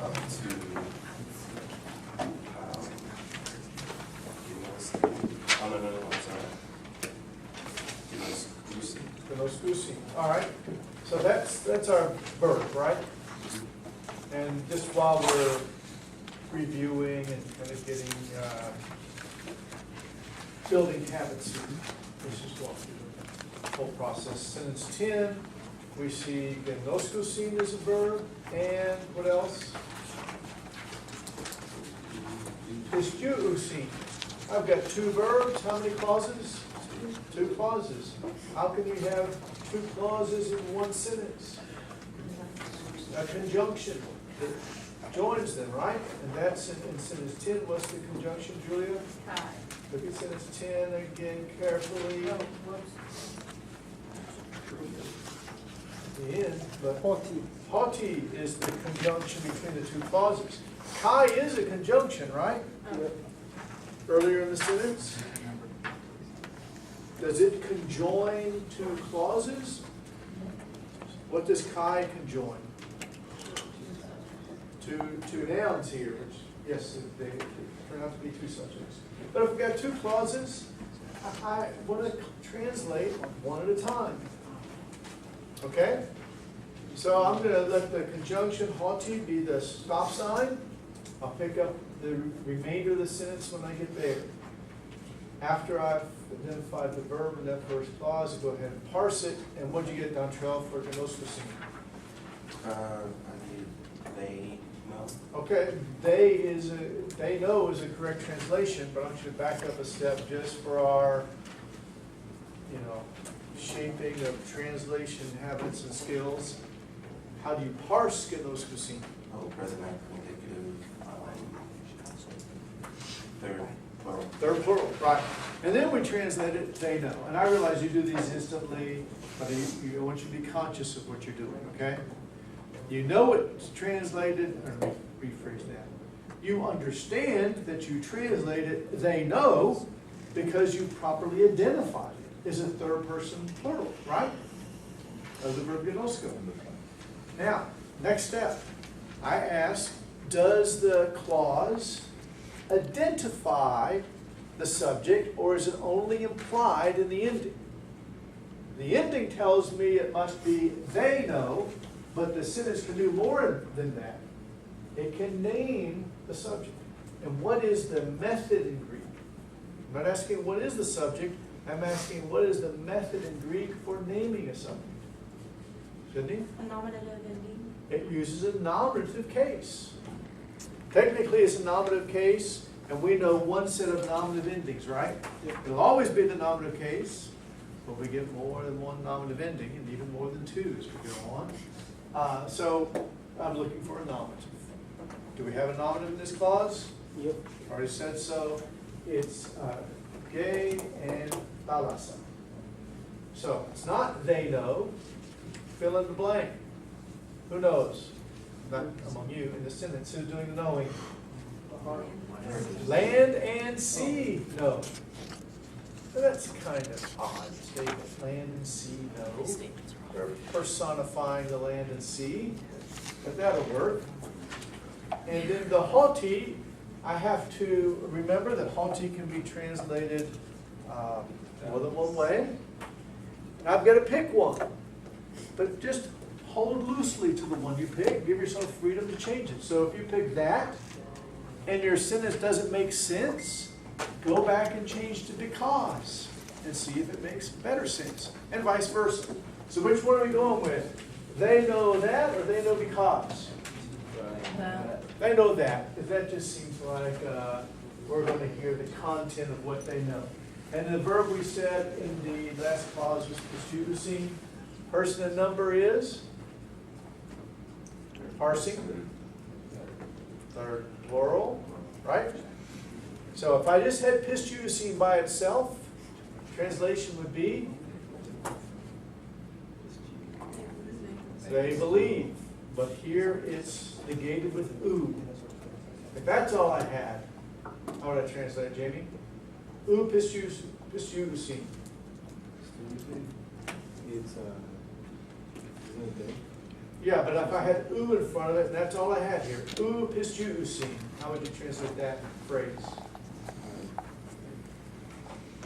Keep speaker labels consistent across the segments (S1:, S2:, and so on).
S1: up to, oh, no, I'm sorry.
S2: Genoscusi. All right. So that's our verb, right? And just while we're reviewing and kind of getting building habits, let's just walk through the whole process. Sentence 10, we see genoscusin as a verb, and what else? Pistiusin. I've got two verbs. How many clauses? Two clauses. How can you have two clauses in one sentence? A conjunction that joins them, right? And that's in sentence 10. What's the conjunction, Julia? Look at sentence 10 again carefully. The end, but haughty is the conjunction between the two clauses. Kai is a conjunction, right? Earlier in the sentence. Does it conjoin two clauses? What does Kai conjoin? Two nouns here, which, yes, they turn out to be two subjects. But if we've got two clauses, I want to translate one at a time. Okay? So I'm going to let the conjunction haughty be the stop sign. I'll pick up the remainder of the sentence when I get there. After I've identified the verb in that first clause, go ahead and parse it. And what'd you get, Dontrell, for genoscusin?
S1: I need they know.
S2: Okay, they know is a correct translation, but I want you to back up a step just for our, shaping of translation habits and skills. How do you parse genoscusin?
S1: Oh, present active indicative. Third plural.
S2: Third plural, right. And then we translate it, they know. And I realize you do these instantly, but I want you to be conscious of what you're doing, okay? You know it's translated, or rephrase that. You understand that you translated they know because you properly identified it as a third person plural, right? Of the verb genosko. Now, next step. I ask, does the clause identify the subject, or is it only implied in the ending? The ending tells me it must be they know, but the sentence can do more than that. It can name the subject. And what is the method in Greek? I'm not asking what is the subject, I'm asking what is the method in Greek for naming a subject. Shouldn't he?
S3: A nominative ending.
S2: It uses a nominative case. Technically, it's a nominative case, and we know one set of nominative endings, right? It'll always be the nominative case, but we get more than one nominative ending, and even more than two as we go on. So I'm looking for a nominative. Do we have a nominative in this clause?
S4: Yep.
S2: Already said so. It's gay and thalassa. So it's not they know. Fill in the blank. Who knows? Not among you in the sentence. Who's doing the knowing? Land and sea know. So that's kind of odd statement. Land and sea know. They're personifying the land and sea, but that'll work. And then the haughty, I have to remember that haughty can be translated more than one way. And I've got to pick one. But just hold loosely to the one you pick. Give yourself freedom to change it. So if you pick that and your sentence doesn't make sense, go back and change to because and see if it makes better sense. And vice versa. So which one are we going with? They know that or they know because? They know that. Because that just seems like we're going to hear the content of what they know. And the verb we said in the last clause was pistudusin. Person and number is parsing. Third plural, right? So if I just had pistudusin by itself, translation would be they believe. But here it's negated with oo. If that's all I had, how would I translate it, Jamie? Oo pistudusin.
S4: It's isn't it
S2: Yeah, but if I had oo in front of it, and that's all I had here, oo pistuusin, how would you translate that phrase?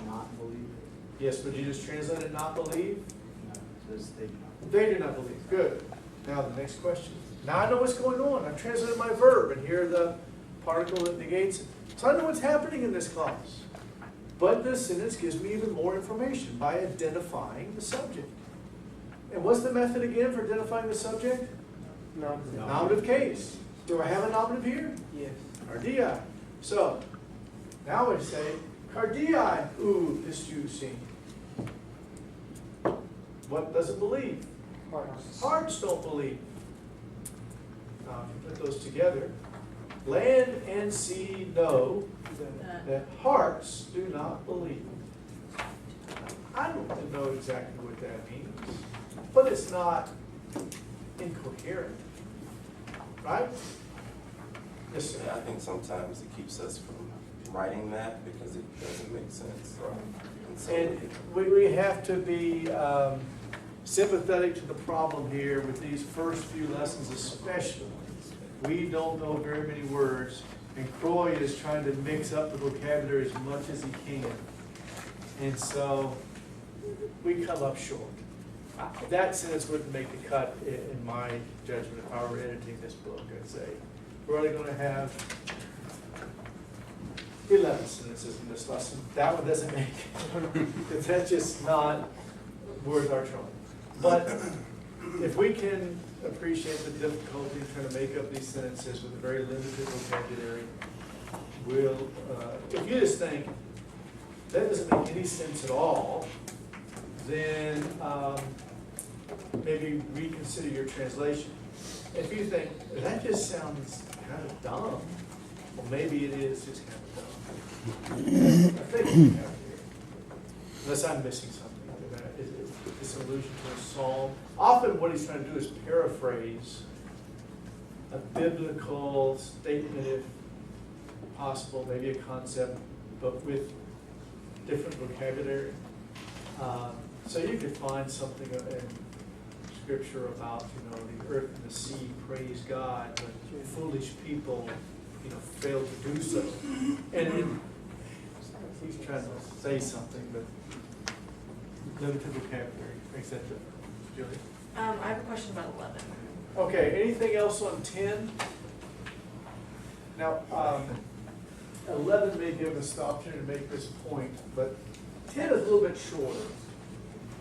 S3: Not believe
S2: Yes, would you just translate it not believe?
S3: it. No, it says they do not.
S2: They do not believe. Good. Now the next question. Now I know what's going on. I've translated my verb, and here the particle that negates it. So I know what's happening in this clause. But this sentence gives me even more information by identifying the subject. And what's the method again for identifying the subject?
S3: No.
S2: Nominative case. Do I have a nominative here?
S3: Yes.
S2: Cardia. So now we say cardiae ou pistuusin. What doesn't believe? Hearts don't believe. Now, if you put those together, land and sea know that hearts do not believe. I don't know exactly what that means, but it's not incoherent, right? Yes, sir.
S1: Yeah, I think sometimes it keeps us from writing that because it doesn't make sense. And so
S2: And we have to be sympathetic to the problem here with these first few lessons especially. We don't know very many words, and Croy is trying to mix up the vocabulary as much as he can. And so we come up short. That sentence wouldn't make the cut in my judgment if I were editing this book. I'd say, we're only going to have 11 sentences in this lesson. That one doesn't make it, because that's just not worth our trouble. But if we can appreciate the difficulty in trying to make up these sentences with a very limited vocabulary, we'll, if you just think, that doesn't make any sense at all, then maybe reconsider your translation. If you think, that just sounds kind of dumb, well, maybe it is just kind of dumb. I think we have here. Unless I'm missing something. It's an allusion to a psalm. Often what he's trying to do is paraphrase a biblical statement, if possible, maybe a concept, but with different vocabulary. So you could find something in Scripture about, the earth and the sea praise God, but foolish people, fail to do so. And he's trying to say something, but limited vocabulary makes that difference. Julie?
S4: I have a question about 11.
S2: Okay, anything else on 10? Now, 11 may give us the opportunity to make this point, but 10 is a little bit shorter.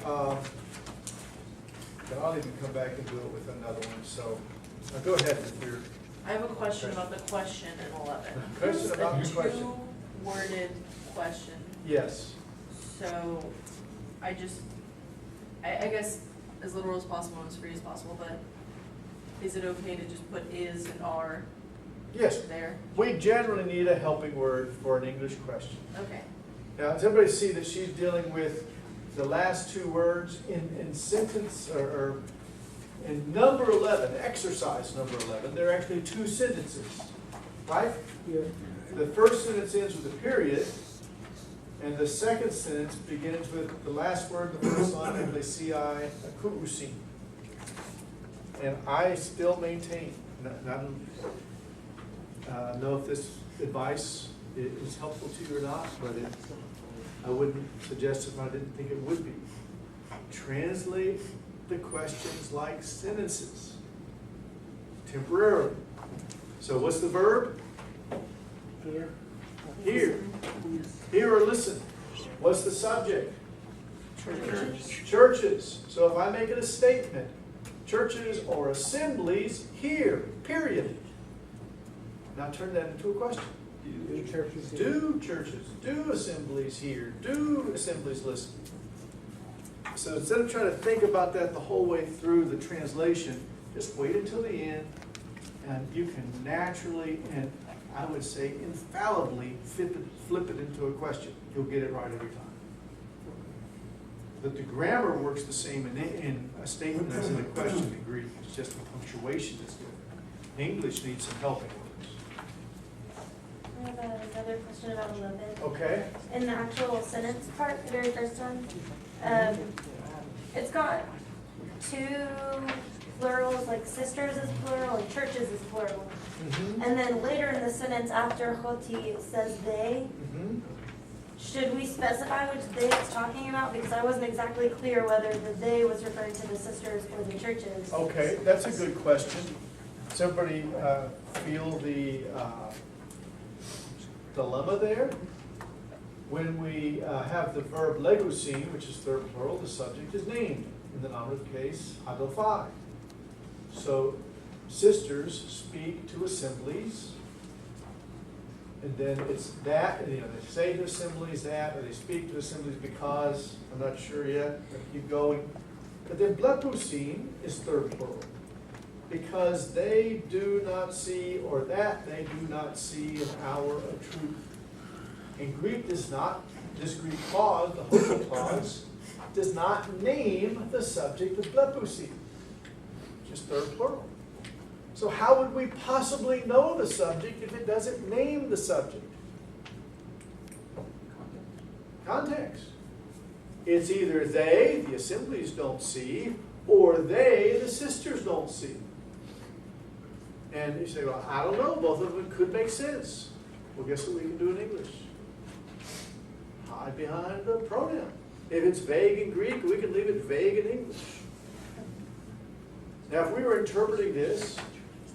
S2: And I'll even come back and do it with another one, so go ahead with your
S4: I have a question about the question in 11.
S2: question about the
S4: It's a
S2: question.
S4: two-worded question.
S2: Yes.
S4: So I guess as literal as possible and as free as possible, but is it okay to just put is and are
S2: Yes,
S4: there?
S2: we generally need a helping word for an English question.
S4: Okay.
S2: Now, does everybody see that she's dealing with the last two words in sentence, or in number 11, exercise number 11, there are actually two sentences, right?
S3: Yeah.
S2: The first sentence ends with a period, and the second sentence begins with the last word in the first line, ecclesiae akuusin. And I still maintain, I don't know if this advice is helpful to you or not, but I wouldn't suggest it if I didn't think it would be. Translate the questions like sentences, temporarily. So what's the verb?
S3: Here.
S2: Hear. Hear or listen. What's the subject?
S4: Church.
S2: Churches. So if I make it a statement, churches or assemblies hear, period. Now turn that into a question.
S3: Do churches.
S2: Do churches, do assemblies hear, do assemblies listen? So instead of trying to think about that the whole way through the translation, just wait until the end, and you can naturally, and I would say infallibly, flip it into a question. You'll get it right every time. But the grammar works the same in a statement as in a question in Greek. It's just the punctuation is different. English needs some helping words.
S5: I have another question about 11.
S2: Okay?
S5: In the actual sentence part, the very first one, it's got two plurals, like sisters is plural and churches is plural.
S2: Mhm.
S5: And then later in the sentence after choti, it says they.
S2: Mhm.
S5: Should we specify which they it's talking about? Because I wasn't exactly clear whether the they was referring to the sisters or the churches.
S2: Okay, that's a good question. Does everybody feel the dilemma there? When we have the verb legusin, which is third plural, the subject is named. In the nominative case, adelphai. So sisters speak to assemblies. And then it's that, you know, they say to assemblies that, or they speak to assemblies because, I'm not sure yet, but keep going. But then blepusin is third plural, because they do not see, or that they do not see an hour of truth. And Greek does not, this Greek clause, the hopeful clause, does not name the subject of blepusin, just third plural. So how would we possibly know the subject if it doesn't name the subject? Context. It's either they, the assemblies don't see, or they, the sisters don't see. And you say, well, I don't know, both of them could make sense. Well, guess what we can do in English? Hide behind the pronoun. If it's vague in Greek, we can leave it vague in English. Now, if we were interpreting this,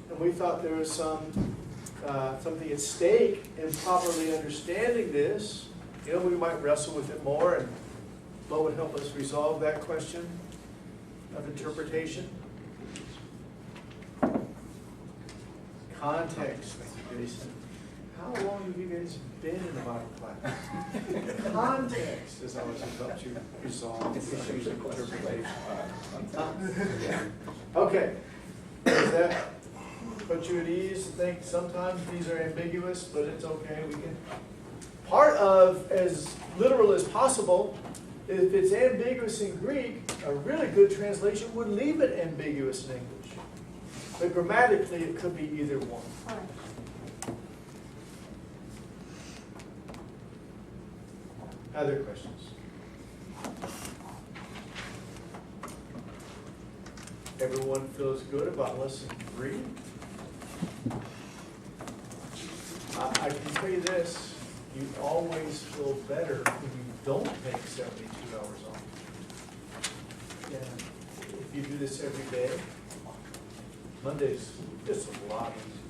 S2: and we thought there was something at stake in properly understanding this, you know, we might wrestle with it more, and what would help us resolve that question of interpretation? Context, Jason. How long have you guys been in the Bible class? Context is always what helps you resolve issues of interpretation. Okay, does that put you at ease to think sometimes these are ambiguous, but it's okay, we can. Part of, as literal as possible, if it's ambiguous in Greek, a really good translation would leave it ambiguous in English. But grammatically, it could be either one. Other questions? Everyone feels good about lesson 3? I can tell you this, you always feel better when you don't take 72 hours off. Yeah. If you do this every day, Monday's just a lot easier.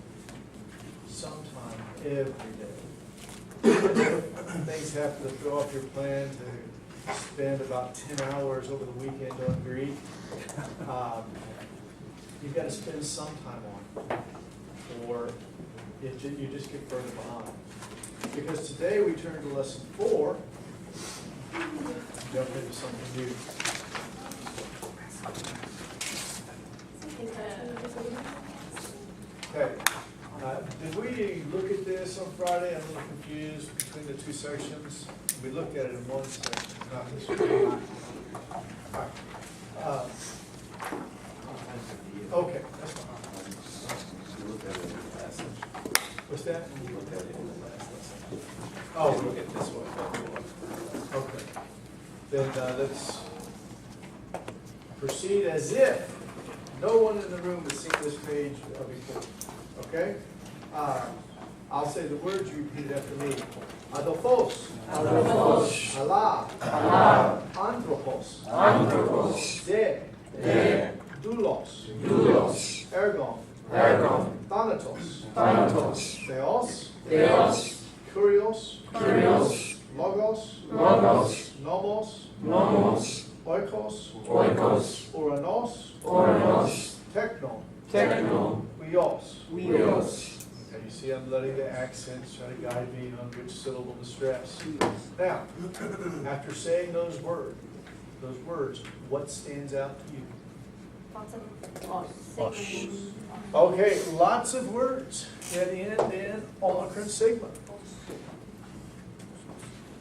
S2: Sometime every day. Things happen to throw off your plan to spend about 10 hours over the weekend on Greek. You've got to spend some time on it, or you just get further behind. Because today we turn to lesson 4, jump into something new. Okay, did we look at this on Friday? I'm a little confused between the two sections. We looked at it in one section, not this one. All right. Okay, that's fine.
S1: We looked at it in the last session.
S2: What's that?
S1: We looked at it in the last lesson.
S2: Oh,
S1: Look at this one, that one.
S2: okay. Then let's proceed as if no one in the room has seen this page before. Okay? I'll say the words, you repeat it after me. Adelphos.
S6: Adelphos.
S2: Allah.
S6: Allah.
S2: Anthropos.
S6: Anthropos.
S2: De.
S6: De.
S2: Doulos.
S6: Doulos.
S2: Ergon.
S6: Ergon.
S2: Thanatos.
S6: Thanatos.
S2: Theos.
S6: Theos.
S2: Kurios.
S6: Kurios.
S2: Logos.
S6: Logos.
S2: Nomos.
S6: Nomos.
S2: Oikos.
S6: Oikos.
S2: Uranos.
S6: Oranos.
S2: Technon.
S6: Techno.
S2: Weos.
S6: Weos.
S2: Okay, you see I'm letting the accents try to guide me on which syllable to stress. Now, after saying those words, what stands out to you?
S5: Lots of sigmas.
S2: Okay, lots of words that end in Omicron sigma.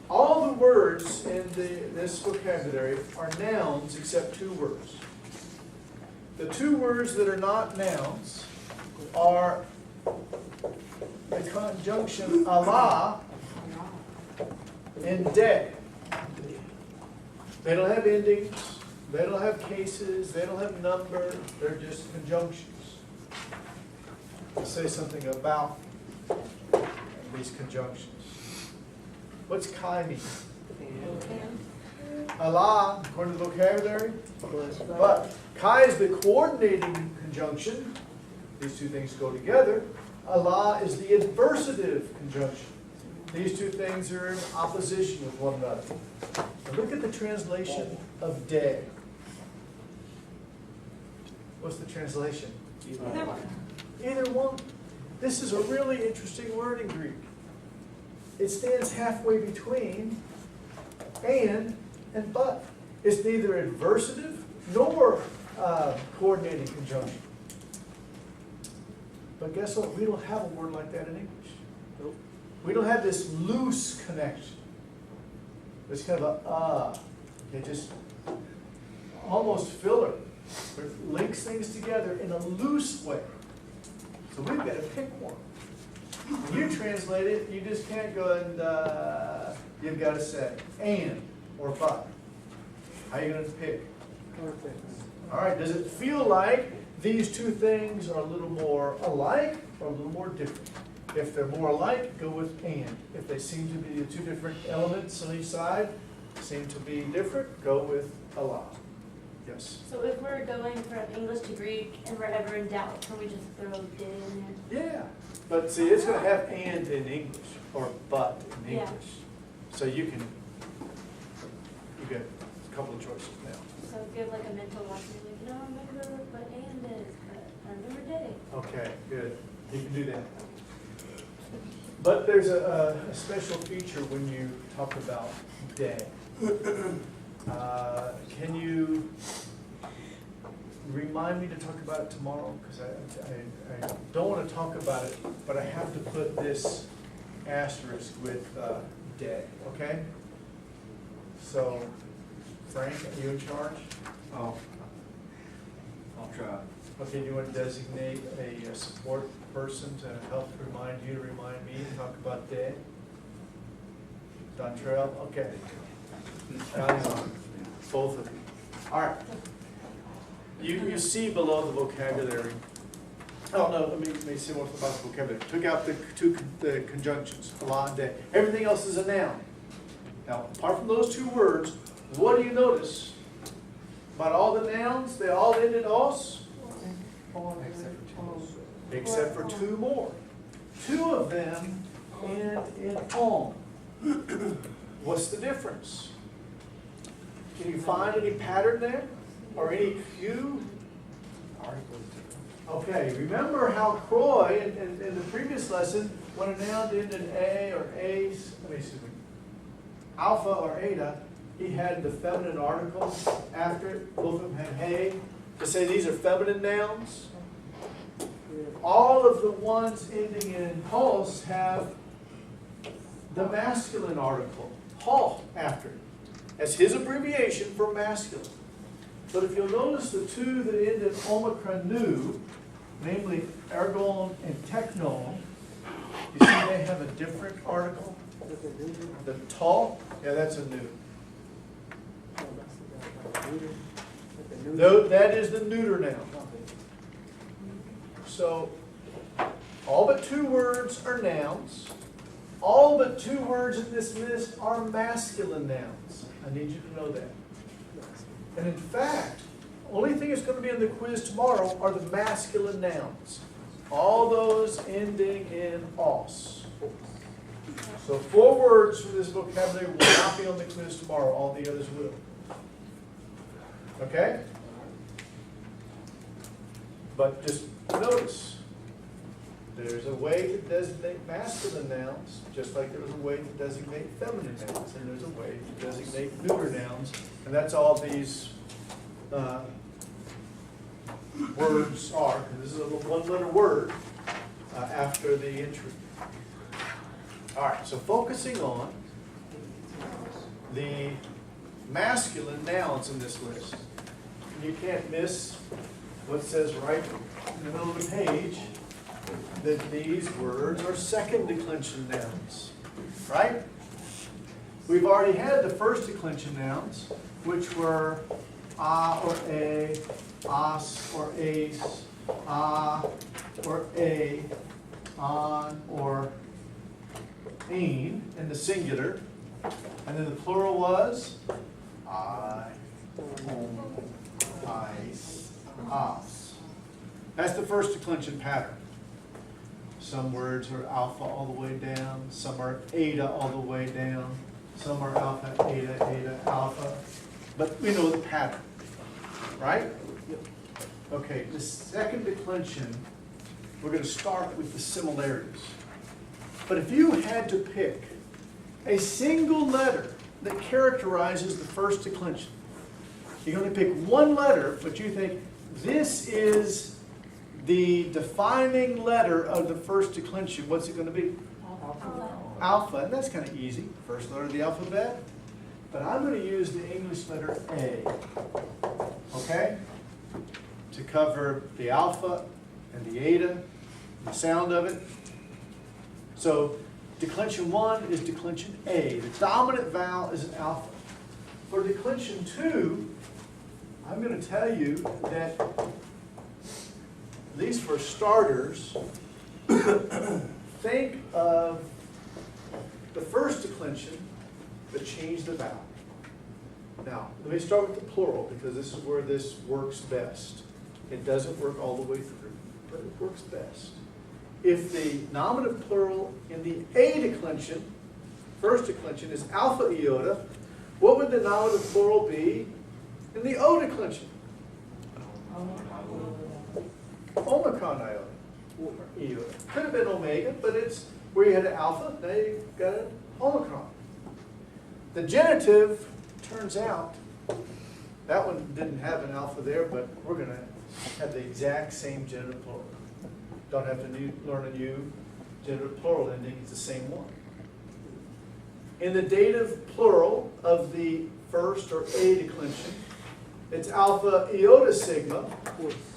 S2: All the words in this vocabulary are nouns except 2 words. The 2 words that are not nouns are the conjunction Allah and de. They don't have endings. They don't have cases, they don't have numbers, they're just conjunctions. Let's say something about these conjunctions. What's Kai mean? Allah, according to the vocabulary. But Kai is the coordinating conjunction. These two things go together. Allah is the adversative conjunction. These two things are in opposition with one another. Now look at the translation of day. What's the translation? Either one. This is a really interesting word in Greek. It stands halfway between and but. It's neither adversative nor coordinating conjunction. But guess what? We don't have a word like that in English. We don't have this loose connection. It's kind of a it just almost filler. It links things together in a loose way. So we've got to pick one. When you translate it, you just can't go and you've got to say and or but. How are you going to pick? All right, does it feel like these two things are a little more alike or a little more different? If they're more alike, go with and. If they seem to be the two different elements on each side, seem to be different, go with Allah. Yes?
S5: So if we're going from English to Greek and we're ever in doubt, can we just throw did in there?
S2: Yeah. But see, it's going to have and in English or but in
S5: Yeah.
S2: English. So you get a couple of choices now.
S5: So give like a mental watch, like, no, I remember what and is, but I remember day.
S2: Okay, good. You can do that. But there's a special feature when you talk about day. Can you remind me to talk about it tomorrow? Because I don't want to talk about it, but I have to put this asterisk with day, okay? So, Frank, are you in charge?
S7: Oh, I'll try.
S2: Okay, do you want to designate a support person to help remind you to remind me to talk about day? Dontrell, okay. Both of you. All right. You see below the vocabulary. Oh, no, let me see what's about the vocabulary. Took out the conjunctions, Allah and day. Everything else is a noun. Now, apart from those two words, what do you notice about all the nouns? They all end in os? Except for two more. Two of them end in on. What's the difference? Can you find any pattern there? Or any cue? Okay, remember how Croy, in the previous lesson, when a noun ended in A or A's, alpha or eta, he had the feminine article after it. Both of them had hey, to say these are feminine nouns. All of the ones ending in pulse have the masculine article, hal, after it, as his abbreviation for masculine. But if you'll notice the two that end in omicron nu, namely ergon and technon, you see they have a different article? The tall, yeah, that's a nu. Though that is the neuter noun. So, all but two words are nouns. All but two words in this list are masculine nouns. I need you to know that. And in fact, only thing that's going to be in the quiz tomorrow are the masculine nouns. All those ending in os. So 4 words from this vocabulary will not be on the quiz tomorrow. All the others will. Okay? But just notice, there's a way to designate masculine nouns, just like there was a way to designate feminine nouns, and there's a way to designate neuter nouns, and that's all these words are. And this is a one-letter word after the entry. All right, so focusing on the masculine nouns in this list. You can't miss what says right in the middle of the page, that these words are second declension nouns, right? We've already had the first declension nouns, which were or a, os or ace, or a, on or ein in the singular. And then the plural was I, ice, os. That's the first declension pattern. Some words are alpha all the way down, some are eta all the way down, some are alpha, eta, eta, alpha. But we know the pattern, right? Okay, the second declension, we're going to start with the similarities. But if you had to pick a single letter that characterizes the first declension, you're going to pick one letter, but you think this is the defining letter of the first declension, what's it going to be? Alpha, and that's kind of easy, first letter of the alphabet. But I'm going to use the English letter A, okay? To cover the alpha and the eta, the sound of it. So declension 1 is declension A. The dominant vowel is an alpha. For declension 2, I'm going to tell you that, at least for starters, think of the first declension, but change the vowel. Now, let me start with the plural, because this is where this works best. It doesn't work all the way through, but it works best. If the nominative plural in the A declension, first declension, is alpha iota, what would the nominative plural be in the O declension? Omicron iota. Could have been omega, but it's where you had an alpha, now you got an omicron. The genitive, turns out, that one didn't have an alpha there, but we're going to have the exact same genitive plural. Don't have to learn a new genitive plural ending, it's the same one. In the dative plural of the first or A declension, it's alpha iota sigma.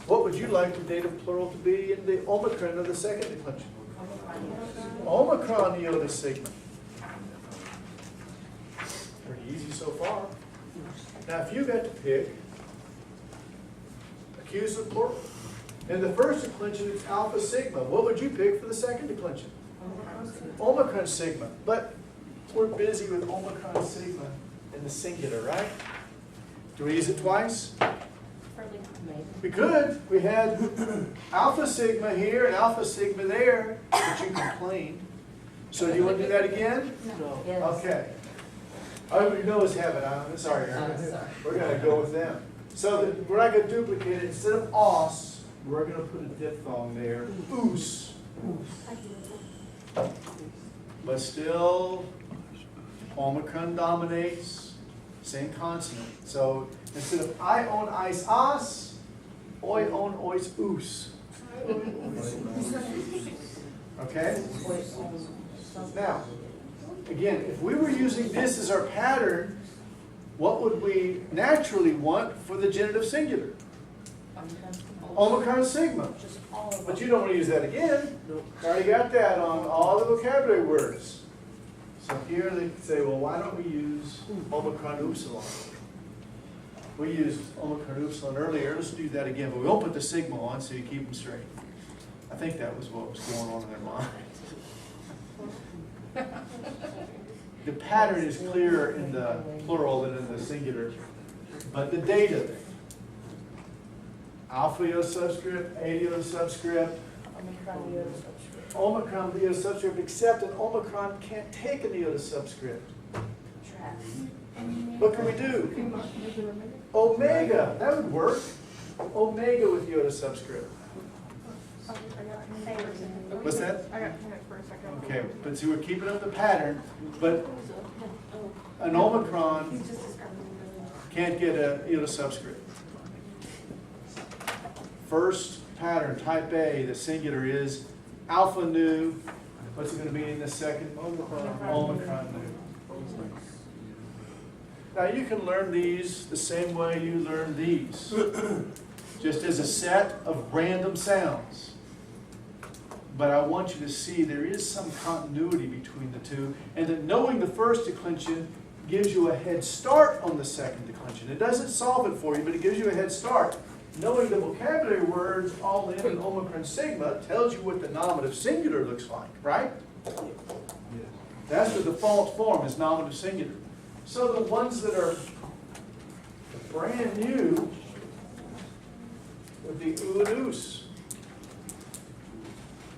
S2: What would you like the dative plural to be in the omicron of the second declension? Omicron iota sigma. Pretty easy so far. Now if you got to pick accusative plural, in the first declension it's alpha sigma. What would you pick for the second declension? Omicron sigma. But we're busy with omicron sigma in the singular, right? Do we use it twice? We could. We had alpha sigma here and alpha sigma there, but you complained. So do you want to do that again?
S3: No.
S2: Okay. Everybody knows heaven. I'm sorry, Aaron. We're going to go with them. So that we're not going to duplicate it. Instead of os, we're going to put a diphthong there. Oos. But still, omicron dominates. Same consonant. So instead of I own ice os, oi own ois oos. Okay? Now, again, if we were using this as our pattern, what would we naturally want for the genitive singular? Omicron sigma. But you don't want to use that again. I already got that on all the vocabulary words. So here they say, well, why don't we use omicron upsilon? We used omicron upsilon earlier. Let's do that again, but we won't put the sigma on so you keep them straight. I think that was what was going on in their mind. The pattern is clearer in the plural than in the singular, but the dative. Alpha iota subscript, eta iota subscript, omicron iota subscript, except an omicron can't take an iota subscript. What can we do? Omega, that would work. Omega with iota subscript. What's that?
S8: I got panicked for a second.
S2: Okay, but see, we're keeping up the pattern, but an omicron can't get an iota subscript. First pattern, type A, the singular is alpha nu. What's it going to be in the second? Omicron nu. Now you can learn these the same way you learn these, just as a set of random sounds. But I want you to see there is some continuity between the two, and that knowing the first declension gives you a head start on the second declension. It doesn't solve it for you, but it gives you a head start. Knowing the vocabulary words all in and Omicron sigma tells you what the nominative singular looks like, right? That's the default form, is nominative singular. So the ones that are brand new would be oo and oos.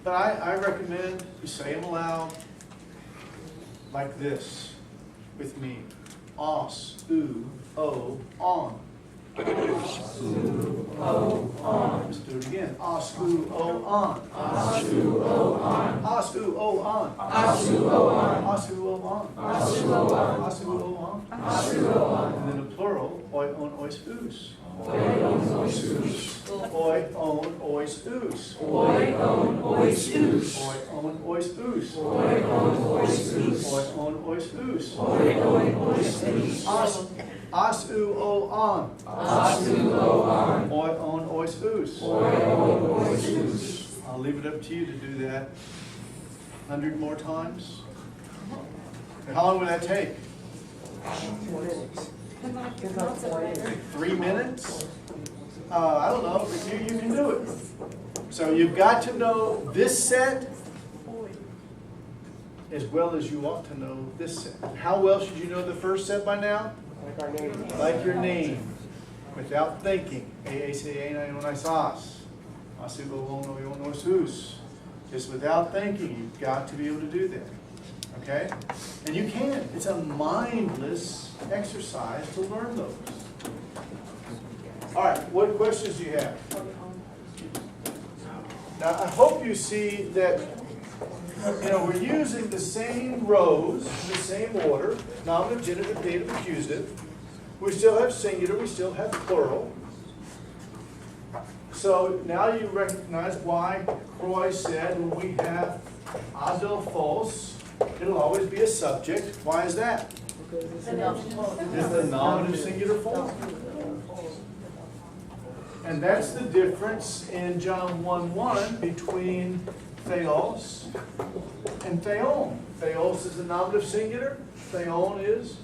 S2: But I recommend you say them aloud like this with me. Os, oo, o, on. Let's do it again. Os, oo, o, on. Os, oo, o, on. Os, oo, o, on. Os, oo, o, on. Os, oo, o, on. Os, oo, o, on. Os, oo, o, on. Os, oo, o, on. And then the plural, oi, on, ois, oos. Oi, on, ois, oos. Oi, on, ois, oos.
S6: Oi, on, ois, oos.
S2: Oi, on, ois, oos.
S6: Oi, on, ois, oos.
S2: Oi, on, ois, oos.
S6: Oi, on, ois, oos.
S2: Os, oo, o, on.
S6: Os, oo, o, on.
S2: Oi, on, ois, oos.
S6: Oi, on, ois, oos.
S2: I'll leave it up to you to do that 100 more times. And how long would that take? 3 minutes? I don't know, but you can do it. So you've got to know this set as well as you ought to know this set. How well should you know the first set by now?
S3: Like our name.
S2: Like your name, without thinking. Just without thinking, you've got to be able to do that. Okay? And you can. It's a mindless exercise to learn those. All right, what questions do you have? Now, I hope you see that, we're using the same rows, the same order, nominative, genitive, dative, accusative. We still have singular, we still have plural. So now you recognize why Croy said when we have adelphos, it'll always be a subject. Why is that? It's the nominative singular form. And that's the difference in John 1:1 between theos and theon. Theos is the nominative singular, theon is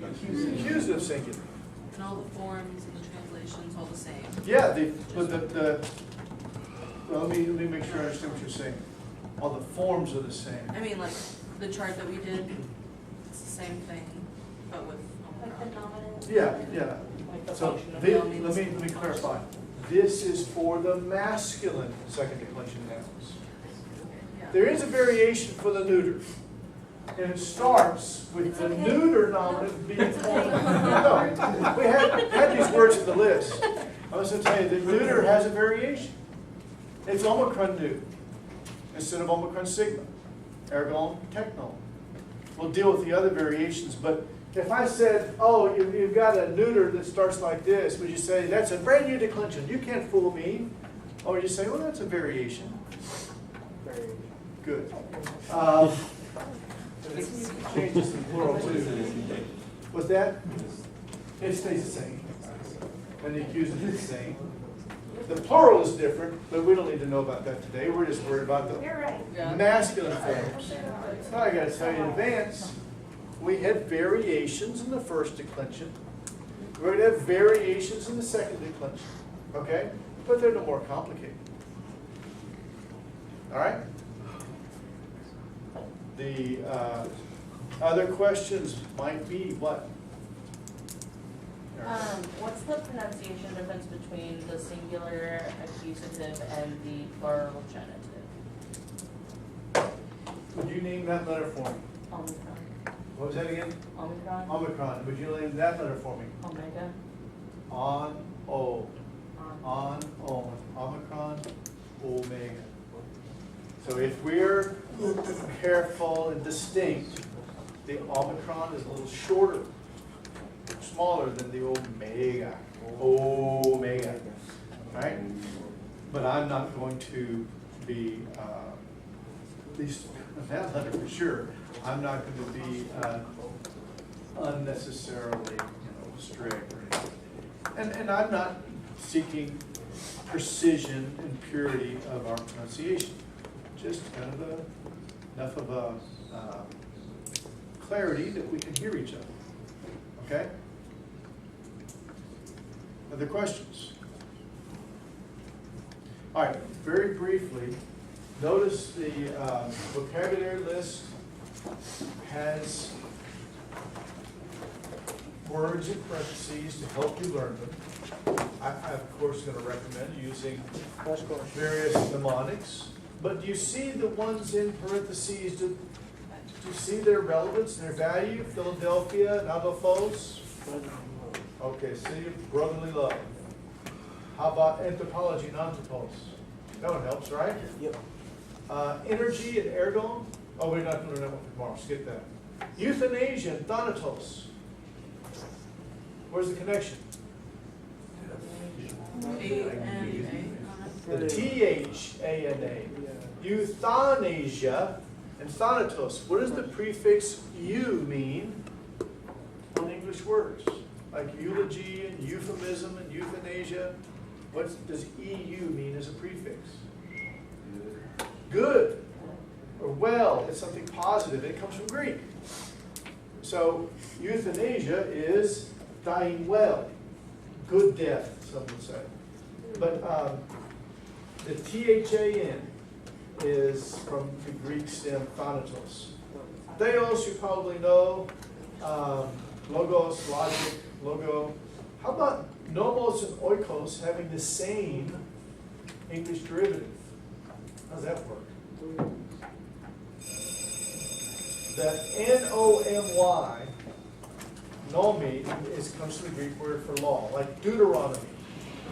S2: accusative singular.
S4: And all the forms and the translations all the same.
S2: Yeah, well, let me make sure I understand what you're saying. All the forms are the same.
S4: I mean, like, the chart that we did, it's the same thing, but with
S5: Like the
S4: Omicron.
S5: nominative.
S2: Yeah. So let me clarify. This is for the masculine second declension nouns.
S4: Yeah.
S2: There is a variation for the neuter. And it starts with
S5: It's
S2: the
S5: okay.
S2: neuter nominative being
S5: It's okay.
S2: No, we had these words in the list. I was going to tell you that neuter has a variation. It's Omicron neuter instead of Omicron sigma, ergon, technon. We'll deal with the other variations, but if I said, oh, you've got a neuter that starts like this, would you say, that's a brand new declension, you can't fool me? Or would you say, well, that's a variation? Good. It changes the plural too. What's that? It stays the same. And the accusative is the same. The plural is different, but we don't need to know about that today. We're just worried about the
S5: You're right.
S4: Yeah.
S2: masculine forms. Now I gotta tell you in advance, we had variations in the first declension. We're gonna have variations in the second declension, okay? But they're no more complicated. All right? The other questions might be what?
S8: What's the pronunciation difference between the singular accusative and the plural genitive?
S2: Would you name that letter for me?
S8: Omicron.
S2: What was that again?
S8: Omicron.
S2: Omicron. Would you name that letter for me?
S8: Omega.
S2: On, O. On, Omicron, omega. So if we're careful and distinct, the Omicron is a little shorter, smaller than the omega. Omega. Right? But I'm not going to be, at least that letter for sure, I'm not going to be unnecessarily strict or anything. And I'm not seeking precision and purity of our pronunciation. Just kind of enough of a clarity that we can hear each other. Okay? Other questions? All right, very briefly, notice the vocabulary list has words in parentheses to help you learn them. I'm of course going to recommend using various mnemonics, but do you see the ones in parentheses? Do you see their relevance and their value? Philadelphia, Navajo. Okay, city of brotherly love. How about anthropology and anthropos? That one helps, right?
S3: Yep.
S2: Energy and ergon. Oh, we're not doing that one tomorrow. Skip that. Euthanasia and thanatos. Where's the connection?
S4: A-N-A.
S2: The T-H-A-N-A. Euthanasia and thanatos. What does the prefix "eu" mean on English words? Like eulogy and euphemism and euthanasia. What does EU mean as a prefix? Good or well. It's something positive. It comes from Greek. So euthanasia is dying well. Good death, some would say. But the T-H-A-N is from the Greek stem thanatos. Theos, you probably know. Logos, logic, logo. How about nomos and oikos having the same English derivative? How does that work? The N-O-M-Y, nomi, comes from the Greek word for law, like Deuteronomy,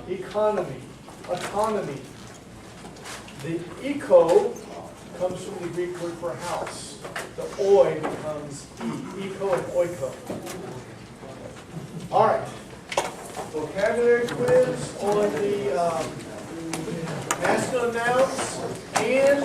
S2: economy, autonomy. The eco comes from the Greek word for house. The oi becomes eco and oiko. All right. Vocabulary quiz on the masculine nouns and